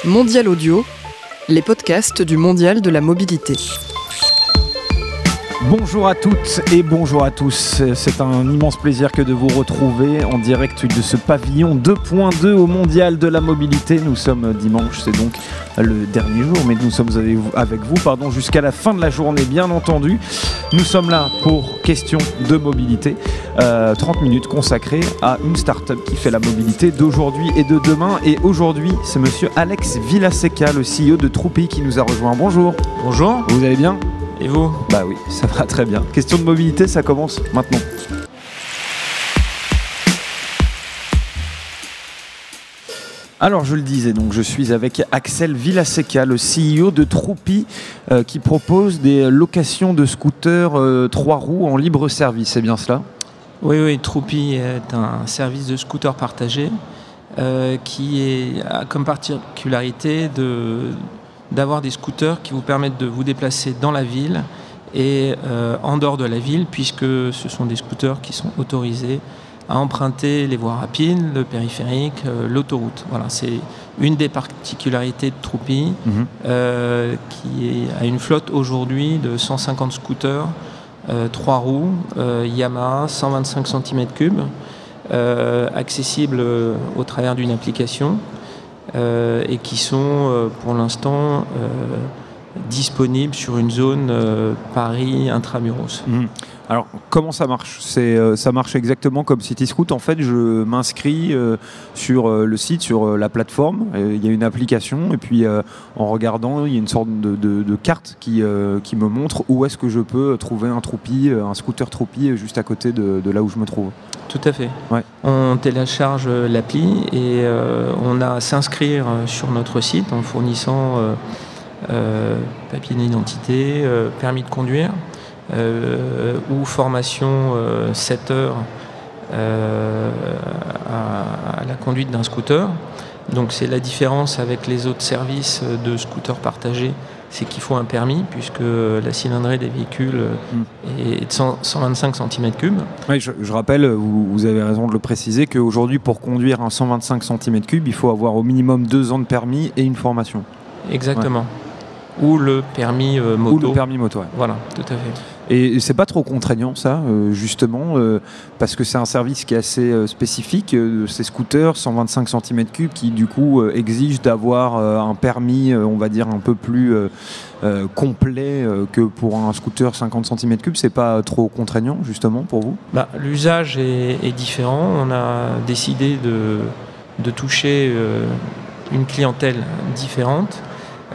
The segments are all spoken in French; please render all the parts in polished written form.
Mondial Audio, les podcasts du Mondial de la mobilité. Bonjour à toutes et bonjour à tous, c'est un immense plaisir que de vous retrouver en direct de ce pavillon 2.2 au Mondial de la mobilité. Nous sommes dimanche, c'est donc le dernier jour, mais nous sommes avec vous jusqu'à la fin de la journée bien entendu. Nous sommes là pour questions de mobilité, 30 minutes consacrées à une start-up qui fait la mobilité d'aujourd'hui et de demain. Et aujourd'hui, c'est monsieur Alex Villaseca, le CEO de Troupi qui nous a rejoint. Bonjour. Bonjour. Vous allez bien ? Et vous ? Bah oui, ça va très bien. Question de mobilité, ça commence maintenant. Alors je le disais, donc je suis avec Axel Villaseca, le CEO de Troupi, qui propose des locations de scooters 3 roues en libre service, c'est bien cela ? Oui, Troupi est un service de scooter partagé qui a comme particularité d'avoir des scooters qui vous permettent de vous déplacer dans la ville et en dehors de la ville, puisque ce sont des scooters qui sont autorisés à emprunter les voies rapides, le périphérique, l'autoroute. Voilà, c'est une des particularités de Troupi, qui a une flotte aujourd'hui de 150 scooters, 3 roues, Yamaha, 125 cm3, accessibles au travers d'une application. Et qui sont pour l'instant disponibles sur une zone Paris intramuros. Alors comment ça marche ? Ça marche exactement comme CityScoot. En fait, je m'inscris sur le site, sur la plateforme. Il y a une application et puis en regardant, il y a une sorte de carte qui me montre où est-ce que je peux trouver un Troupi, un scooter Troupi juste à côté de là où je me trouve. Tout à fait. Ouais. On télécharge l'appli et on a à s'inscrire sur notre site en fournissant papier d'identité, permis de conduire ou formation 7 heures à la conduite d'un scooter. Donc c'est la différence avec les autres services de scooters partagés, c'est qu'il faut un permis puisque la cylindrée des véhicules est de 125 cm3. Oui, je rappelle, vous avez raison de le préciser, qu'aujourd'hui pour conduire un 125 cm3, il faut avoir au minimum 2 ans de permis et une formation. Exactement. Ouais. Ou le permis moto. Ou le permis moto, ouais. Voilà, tout à fait. Et c'est pas trop contraignant ça, justement, parce que c'est un service qui est assez spécifique, ces scooters 125 cm3 qui du coup exigent d'avoir un permis, on va dire, un peu plus complet que pour un scooter 50 cm3. C'est pas trop contraignant justement pour vous ? L'usage est différent. On a décidé de toucher une clientèle différente,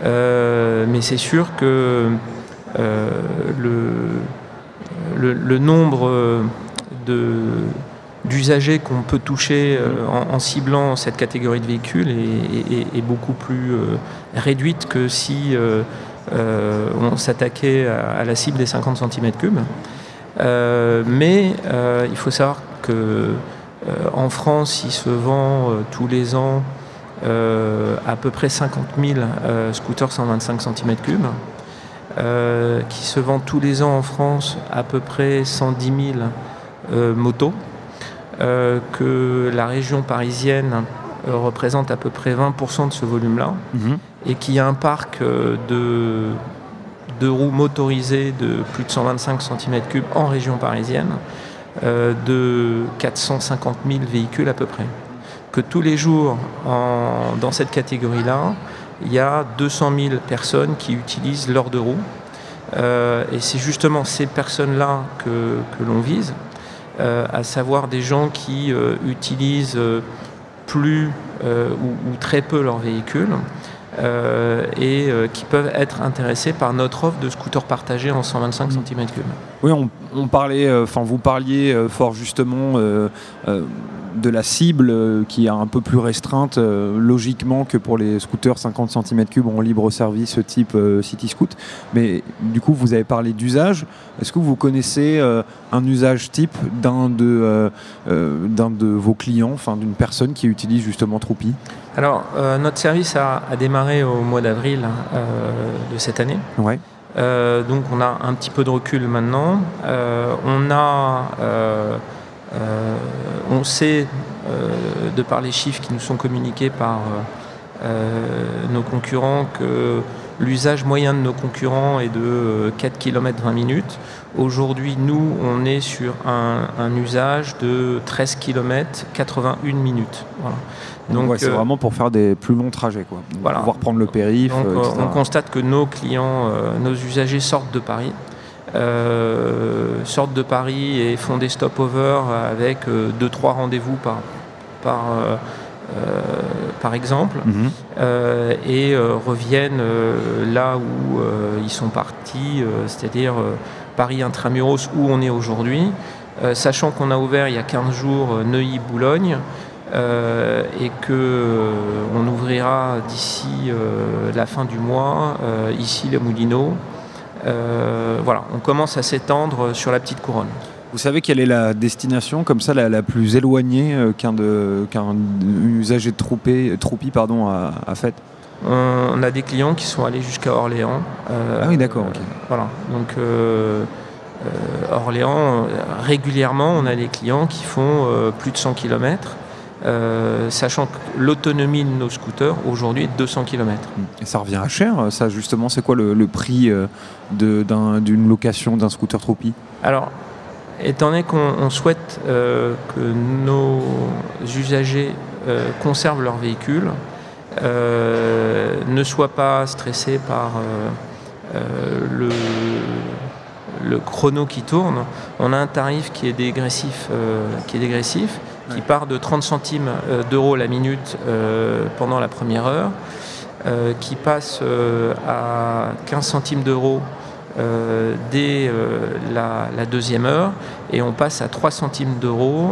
mais c'est sûr que le nombre d'usagers qu'on peut toucher en ciblant cette catégorie de véhicules est beaucoup plus réduite que si on s'attaquait à la cible des 50 cm3. Mais il faut savoir qu'en France, il se vend tous les ans à peu près 50 000 scooters 125 cm3. Qui se vend tous les ans en France à peu près 110 000 motos, que la région parisienne représente à peu près 20% de ce volume-là, et qui a un parc de roues motorisées de plus de 125 cm3 en région parisienne, de 450 000 véhicules à peu près. Que tous les jours, dans cette catégorie-là, il y a 200 000 personnes qui utilisent leurs 2 roues. Et c'est justement ces personnes-là que l'on vise, à savoir des gens qui utilisent plus ou très peu leur véhicule et qui peuvent être intéressés par notre offre de scooter partagé en 125 cm3. Oui, on parlait, vous parliez fort justement de la cible qui est un peu plus restreinte logiquement que pour les scooters 50 cm3 en libre service type CityScoot. Mais du coup, vous avez parlé d'usage. Est-ce que vous connaissez un usage type d'un de vos clients, d'une personne qui utilise justement Troupi ? Alors, notre service a démarré au mois d'avril de cette année. Ouais. Donc on a un petit peu de recul maintenant. On sait, de par les chiffres qui nous sont communiqués par nos concurrents que l'usage moyen de nos concurrents est de 4 km 20 minutes. Aujourd'hui, nous, on est sur un usage de 13 km 81 minutes. Voilà. Donc ouais, c'est vraiment pour faire des plus longs trajets, quoi. Voilà. Pouvoir prendre le périph', etc. On constate que nos clients, nos usagers sortent de Paris. Et font des stopovers avec 2-3 rendez-vous par exemple, et reviennent là où ils sont partis, c'est-à-dire Paris Intramuros où on est aujourd'hui, sachant qu'on a ouvert il y a 15 jours Neuilly-Boulogne et qu'on ouvrira d'ici la fin du mois ici les Moulineaux. Voilà, on commence à s'étendre sur la petite couronne. Vous savez quelle est la destination comme ça la plus éloignée qu'un usager de Troupy a faite? On a des clients qui sont allés jusqu'à Orléans. Ah oui, d'accord. Okay. Voilà, donc Orléans, régulièrement, on a des clients qui font plus de 100 km. Sachant que l'autonomie de nos scooters aujourd'hui est de 200 km. Et ça revient à cher, ça justement, c'est quoi le prix d'une location d'un scooter Troupy? Alors, étant donné qu'on souhaite que nos usagers conservent leur véhicule, ne soient pas stressés par le chrono qui tourne, on a un tarif qui est dégressif, qui part de 30 centimes d'euros la minute pendant la première heure, qui passe à 15 centimes d'euros dès la deuxième heure, et on passe à 3 centimes d'euros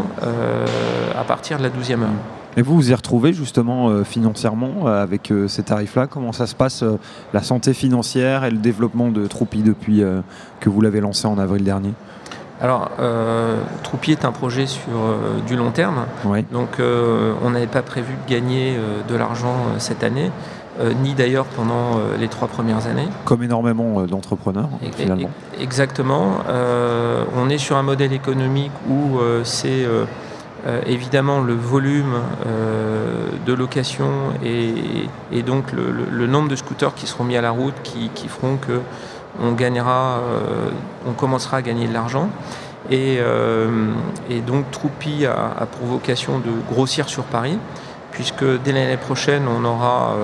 à partir de la 12e heure. Et vous y retrouvez justement financièrement avec ces tarifs-là? Comment ça se passe, la santé financière et le développement de Troupy depuis que vous l'avez lancé en avril dernier? Alors, Troupy est un projet sur du long terme, oui. Donc on n'avait pas prévu de gagner de l'argent cette année, ni d'ailleurs pendant les 3 premières années. Comme énormément d'entrepreneurs, finalement. Exactement. On est sur un modèle économique où c'est évidemment le volume de location et donc le nombre de scooters qui seront mis à la route qui feront que on commencera à gagner de l'argent. Et donc Troupy a pour vocation de grossir sur Paris, puisque dès l'année prochaine, on aura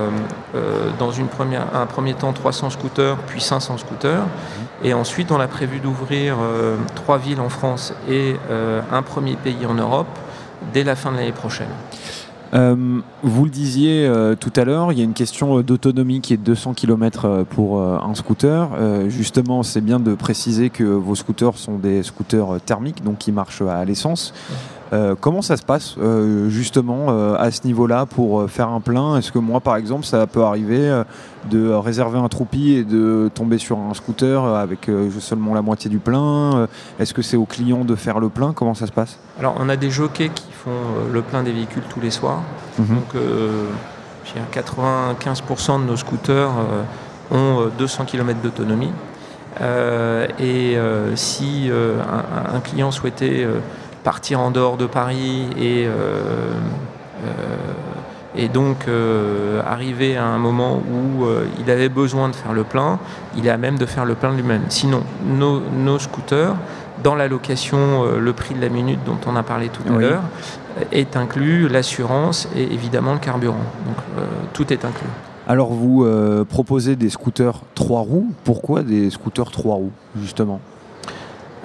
dans un premier temps 300 scooters, puis 500 scooters. Et ensuite, on a prévu d'ouvrir 3 villes en France et un premier pays en Europe dès la fin de l'année prochaine. Vous le disiez tout à l'heure, il y a une question d'autonomie qui est de 200 km pour un scooter. Justement, c'est bien de préciser que vos scooters sont des scooters thermiques, donc qui marchent à l'essence. Comment ça se passe justement à ce niveau-là pour faire un plein? Est-ce que moi, par exemple, ça peut arriver de réserver un Troupy et de tomber sur un scooter avec seulement la moitié du plein? Est-ce que c'est au client de faire le plein? Comment ça se passe? Alors, on a des jockeys qui font le plein des véhicules tous les soirs. Donc, 95% de nos scooters ont 200 km d'autonomie. Si un client souhaitait partir en dehors de Paris et donc arriver à un moment où il avait besoin de faire le plein, il est à même de faire le plein lui-même. Sinon, nos scooters, dans la location, le prix de la minute dont on a parlé tout à l'heure, est inclus l'assurance et évidemment le carburant. Donc tout est inclus. Alors vous proposez des scooters 3 roues. Pourquoi des scooters 3 roues, justement?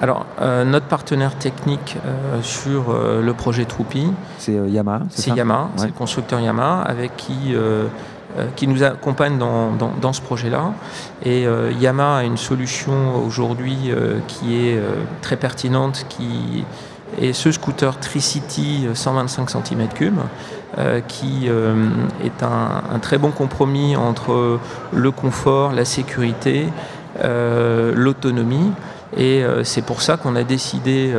Alors, notre partenaire technique sur le projet Troupy, c'est Yamaha. C'est Yamaha, c'est le constructeur Yamaha avec qui nous accompagne dans ce projet-là. Et Yamaha a une solution aujourd'hui qui est très pertinente, qui est ce scooter Tricity 125 cm3, qui est un très bon compromis entre le confort, la sécurité, l'autonomie. Et c'est pour ça qu'on a décidé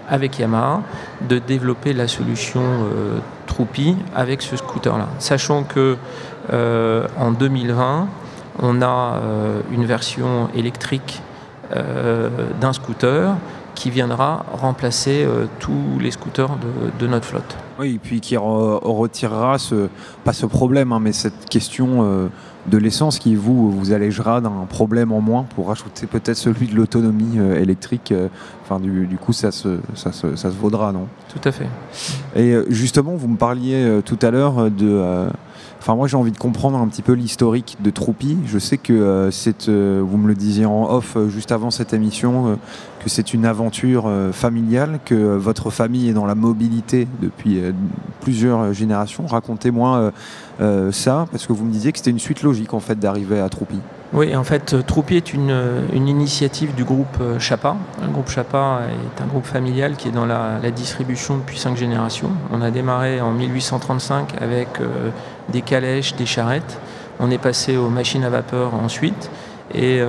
avec Yamaha de développer la solution Troupy avec ce scooter-là. Sachant que en 2020, on a une version électrique d'un scooter qui viendra remplacer tous les scooters de notre flotte. Oui, et puis qui retirera pas ce problème, hein, mais cette question de l'essence qui vous allégera d'un problème en moins pour rajouter peut-être celui de l'autonomie électrique. Du coup, ça se vaudra, non? Tout à fait. Et justement, vous me parliez tout à l'heure de... moi, j'ai envie de comprendre un petit peu l'historique de Troupi. Je sais que vous me le disiez en off juste avant cette émission, que c'est une aventure familiale, que votre famille est dans la mobilité depuis plusieurs générations. Racontez-moi ça, parce que vous me disiez que c'était une suite logique en fait d'arriver à Troupi. Oui, en fait, Troupi est une initiative du groupe Chapa. Le groupe Chapa est un groupe familial qui est dans la distribution depuis 5 générations. On a démarré en 1835 avec des calèches, des charrettes. On est passé aux machines à vapeur ensuite, et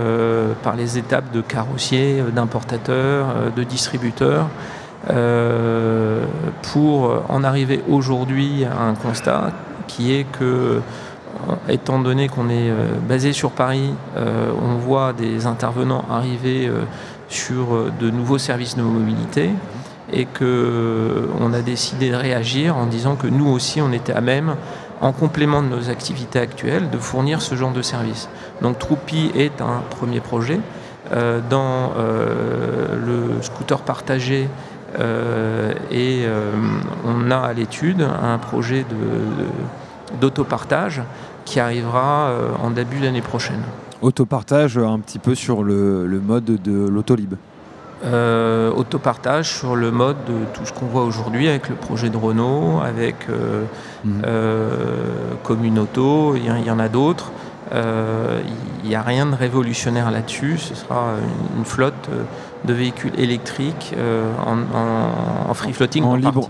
par les étapes de carrossiers, d'importateurs, de distributeurs, pour en arriver aujourd'hui à un constat qui est que, étant donné qu'on est basé sur Paris, on voit des intervenants arriver sur de nouveaux services de mobilité, et qu'on a décidé de réagir en disant que nous aussi on était à même, en complément de nos activités actuelles, de fournir ce genre de service. Donc Troupi est un premier projet. Dans le scooter partagé, on a à l'étude un projet d'autopartage qui arrivera en début d'année prochaine. Autopartage un petit peu sur le mode de l'autolib. Autopartage sur le mode de tout ce qu'on voit aujourd'hui avec le projet de Renault, avec Communauto, il y en a d'autres. Il n'y a rien de révolutionnaire là-dessus. Ce sera une flotte de véhicules électriques en free floating en libre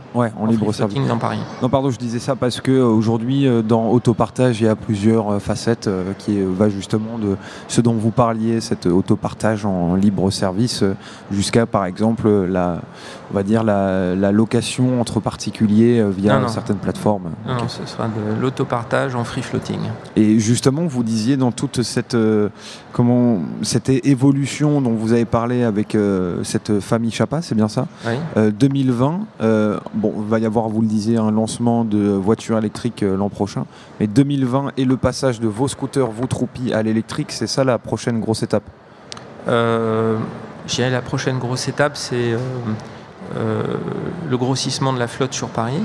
service dans Paris. Non, pardon, je disais ça parce que aujourd'hui dans autopartage il y a plusieurs facettes qui va justement de ce dont vous parliez, cet autopartage en libre service, jusqu'à par exemple la location entre particuliers via certaines plateformes. Non, ce sera de l'autopartage en free floating. Et justement, vous disiez dans toute cette évolution dont vous avez parlé avec cette famille Chapa, c'est bien ça? Oui. 2020, il va y avoir, vous le disiez, un lancement de voitures électriques l'an prochain. Mais 2020 et le passage de vos scooters, vous Troupi, à l'électrique, c'est ça la prochaine grosse étape? Je dirais la prochaine grosse étape, c'est le grossissement de la flotte sur Paris.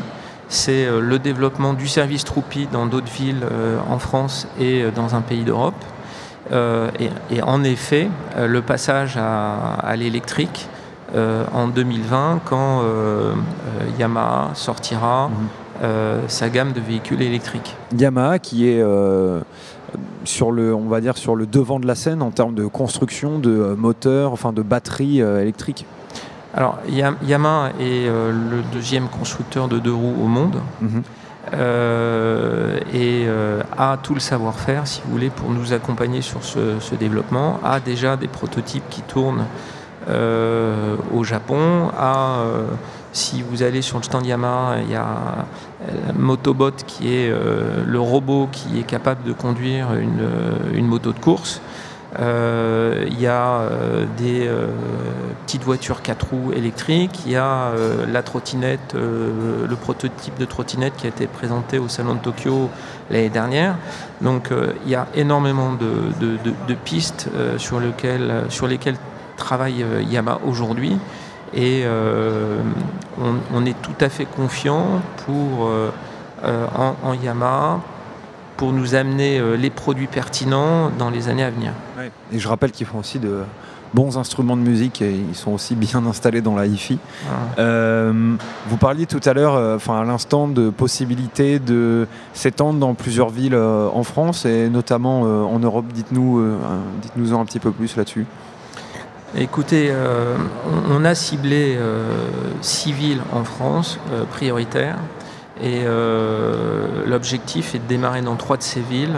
C'est le développement du service Troupi dans d'autres villes en France et dans un pays d'Europe. Et en effet, le passage à l'électrique en 2020, quand Yamaha sortira sa gamme de véhicules électriques. Yamaha qui est sur le devant de la scène en termes de construction de moteurs, de batteries électriques. Alors, Yamaha est le deuxième constructeur de 2 roues au monde. A tout le savoir-faire, si vous voulez, pour nous accompagner sur ce développement, a déjà des prototypes qui tournent au Japon, si vous allez sur le stand Yamaha, il y a Motobot qui est le robot qui est capable de conduire une moto de course. Il y a des petites voitures 4 roues électriques, il y a la trottinette, le prototype de trottinette qui a été présenté au Salon de Tokyo l'année dernière. Donc il y a énormément de pistes sur lesquelles travaille Yamaha aujourd'hui, et on est tout à fait confiant en Yamaha pour nous amener les produits pertinents dans les années à venir. Ouais. Et je rappelle qu'ils font aussi de bons instruments de musique et ils sont aussi bien installés dans la hi-fi. Vous parliez tout à l'heure, à l'instant, de possibilités de s'étendre dans plusieurs villes en France et notamment en Europe. Dites-nous un petit peu plus là-dessus. Écoutez, on a ciblé 6 villes en France prioritaires. Et l'objectif est de démarrer dans 3 de ces villes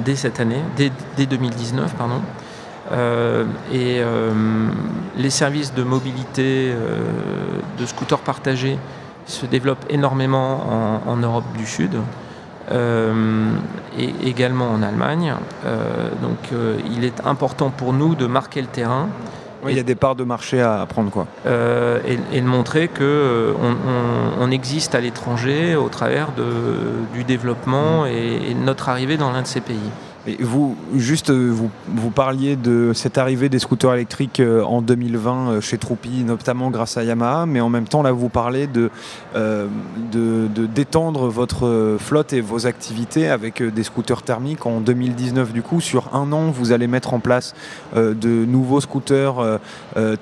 dès cette année, dès 2019, pardon. Les services de mobilité, de scooters partagés se développent énormément en Europe du Sud et également en Allemagne. Donc il est important pour nous de marquer le terrain Oui, il y a des parts de marché à prendre, quoi. Et de montrer qu'on existe à l'étranger au travers du développement et de notre arrivée dans l'un de ces pays. Et vous parliez de cette arrivée des scooters électriques en 2020 chez Troupi, notamment grâce à Yamaha, mais en même temps, là, vous parlez de d'étendre votre flotte et vos activités avec des scooters thermiques. En 2019, du coup, sur un an, vous allez mettre en place de nouveaux scooters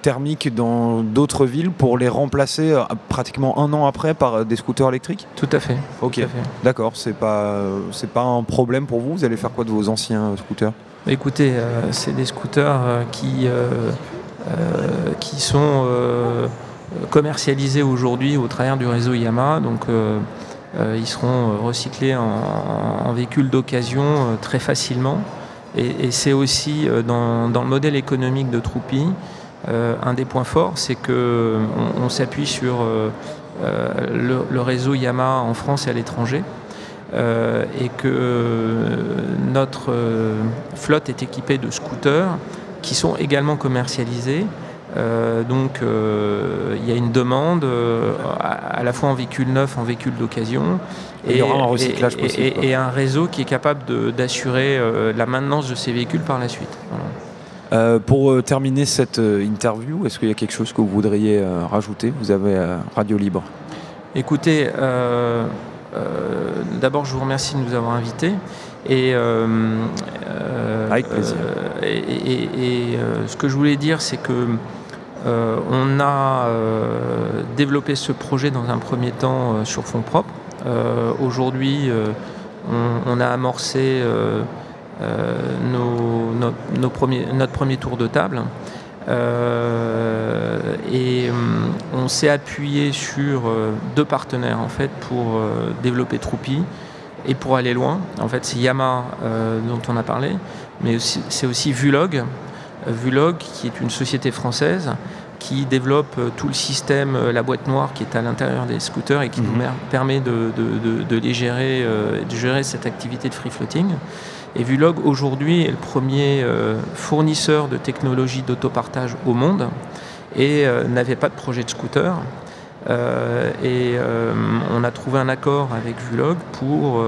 thermiques dans d'autres villes pour les remplacer pratiquement un an après par des scooters électriques ? Tout à fait. Ok, tout à fait. D'accord, c'est pas un problème pour vous ? Vous allez faire quoi de vos anciens scooters ? Écoutez, c'est des scooters qui sont commercialisés aujourd'hui au travers du réseau Yamaha, donc ils seront recyclés en véhicules d'occasion très facilement. Et c'est aussi dans le modèle économique de Troupi, un des points forts, c'est qu'on s'appuie sur le réseau Yamaha en France et à l'étranger. Et que notre flotte est équipée de scooters qui sont également commercialisés. Donc il y a une demande à la fois en véhicule neuf, en véhicule d'occasion. Il y aura un recyclage possible. Et un réseau qui est capable d'assurer la maintenance de ces véhicules par la suite. Voilà. Pour terminer cette interview, est-ce qu'il y a quelque chose que vous voudriez rajouter ? Vous avez Radio Libre. Écoutez, d'abord, je vous remercie de nous avoir invités. Avec plaisir. Ce que je voulais dire, c'est que on a développé ce projet dans un premier temps sur fonds propres. Aujourd'hui, on a amorcé notre premier tour de table. On s'est appuyé sur deux partenaires en fait pour développer Troupi et pour aller loin. En fait, c'est Yamaha dont on a parlé, mais c'est aussi Vulog, qui est une société française qui développe tout le système, la boîte noire qui est à l'intérieur des scooters et qui nous permet de gérer cette activité de free floating. Et Vulog aujourd'hui est le premier fournisseur de technologies d'autopartage au monde et n'avait pas de projet de scooter. On a trouvé un accord avec Vulog pour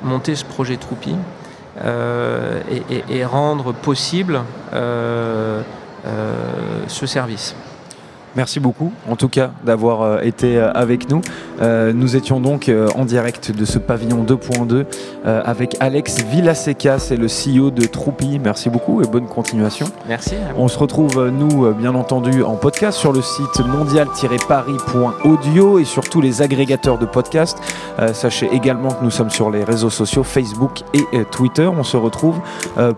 monter ce projet Troupi et rendre possible ce service. Merci beaucoup, en tout cas, d'avoir été avec nous. Nous étions donc en direct de ce pavillon 2.2 avec Alex Villaseca, c'est le CEO de Troupi. Merci beaucoup et bonne continuation. Merci. On se retrouve, nous, bien entendu, en podcast sur le site mondial-paris.audio et sur tous les agrégateurs de podcasts. Sachez également que nous sommes sur les réseaux sociaux Facebook et Twitter. On se retrouve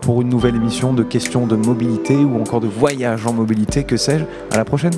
pour une nouvelle émission de questions de mobilité ou encore de voyage en mobilité, que sais-je. À la prochaine.